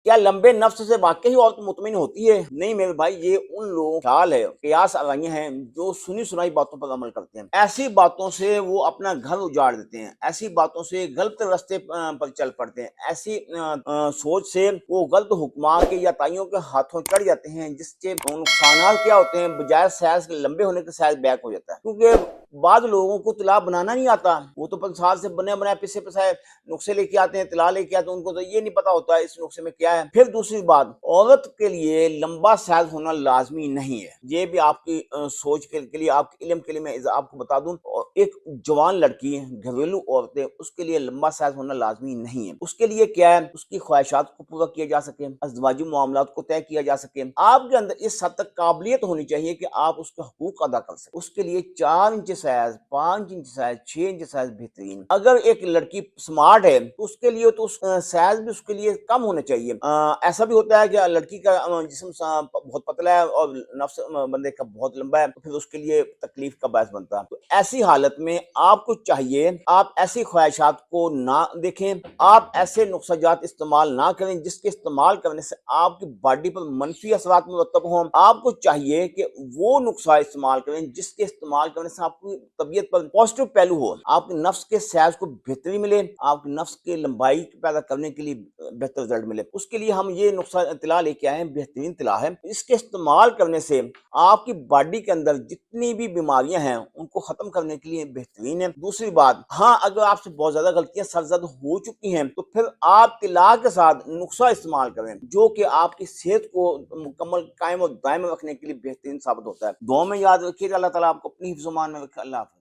کیا لمبے نفس سے واقعی عورت مطمئن ہوتی ہے؟ نہیں میرے بھائی، یہ ان لوگوں کا خیال ہے، قیاس آرائیاں ہیں جو سنی سنائی باتوں پر عمل کرتے ہیں۔ ایسی باتوں سے وہ اپنا گھر اجاڑ دیتے ہیں، ایسی باتوں سے غلط راستے پر چل پڑتے ہیں، ایسی سوچ سے وہ غلط حکماں کے یا تائیوں کے ہاتھوں چڑھ جاتے ہیں، جس کے نقصانات کیا ہوتے ہیں؟ بجائے سائز لمبے ہونے کے سائز بیک ہو جاتا ہے، کیونکہ بعض لوگوں کو طلاء بنانا نہیں آتا، وہ تو 5 سال سے بنے بنائے پسے پسائے نقشے لے کے آتے ہیں، طلاء لے کے آتے ہیں، ان کو تو یہ نہیں پتا ہوتا ہے اس نقشے میں کیا ہے۔ پھر دوسری بات، عورت کے لیے لمبا سائز ہونا لازمی نہیں ہے، یہ بھی آپ کی سوچ کے لیے، آپ کے علم کے لیے میں آپ کو بتا دوں، ایک جوان لڑکی گھریلو عورتیں، اس کے لیے لمبا سائز ہونا لازمی نہیں ہے۔ اس کے لیے کیا ہے؟ اس کی خواہشات کو پورا کیا جا سکے، ازدواجی معاملات کو طے کیا جا سکے، آپ کے اندر اس حد تک قابلیت ہونی چاہیے کہ آپ اس کے حقوق ادا کر سکیں۔ اس کے لیے 4 inch size, 5 inch size, 6 inch size بہترین۔ اگر ایک لڑکی سمارٹ ہے تو اس کے لیے تو سائز بھی اس کے لیے کم ہونا چاہیے۔ ایسا بھی ہوتا ہے کہ لڑکی کا جسم بہت پتلا ہے اور نفس بندے کا بہت لمبا ہے، تو پھر اس کے لیے تکلیف کا باعث بنتا ہے۔ تو ایسی حالت میں آپ کو چاہیے آپ ایسی خواہشات کو نہ دیکھیں، آپ ایسے نقصہ جات استعمال نہ کریں جس کے استعمال کرنے سے آپ کی باڈی پر منفی اثرات مرتب ہوں۔ آپ کو چاہیے کہ وہ نقصہ استعمال کریں جس کے استعمال کرنے سے آپ کی طبیعت پر پازیٹیو پہلو ہو، آپ کے نفس کے سائز کو بہتری ملے، آپ کے نفس کے لمبائی پیدا کرنے کے لیے بہتر رزلٹ ملے۔ اس کے لیے ہم یہ نقصہ طلاء لے کے آئے ہیں، بہترین طلاء ہے۔ اس کے استعمال کرنے سے آپ کی باڈی کے اندر جتنی بھی بیماریاں ہیں ان کو ختم کرنے کے لیے بہترین ہے۔ دوسری بات، ہاں اگر آپ سے بہت زیادہ غلطیاں سرزد ہو چکی ہیں تو پھر آپ طلاء کے ساتھ نسخہ استعمال کریں جو کہ آپ کی صحت کو مکمل قائم و دائم رکھنے کے لیے بہترین ثابت ہوتا ہے۔ دعاؤں میں یاد رکھیے گا، اللہ تعالیٰ آپ کو اپنی حفظ و امان میں رکھے۔ اللہ حافظ۔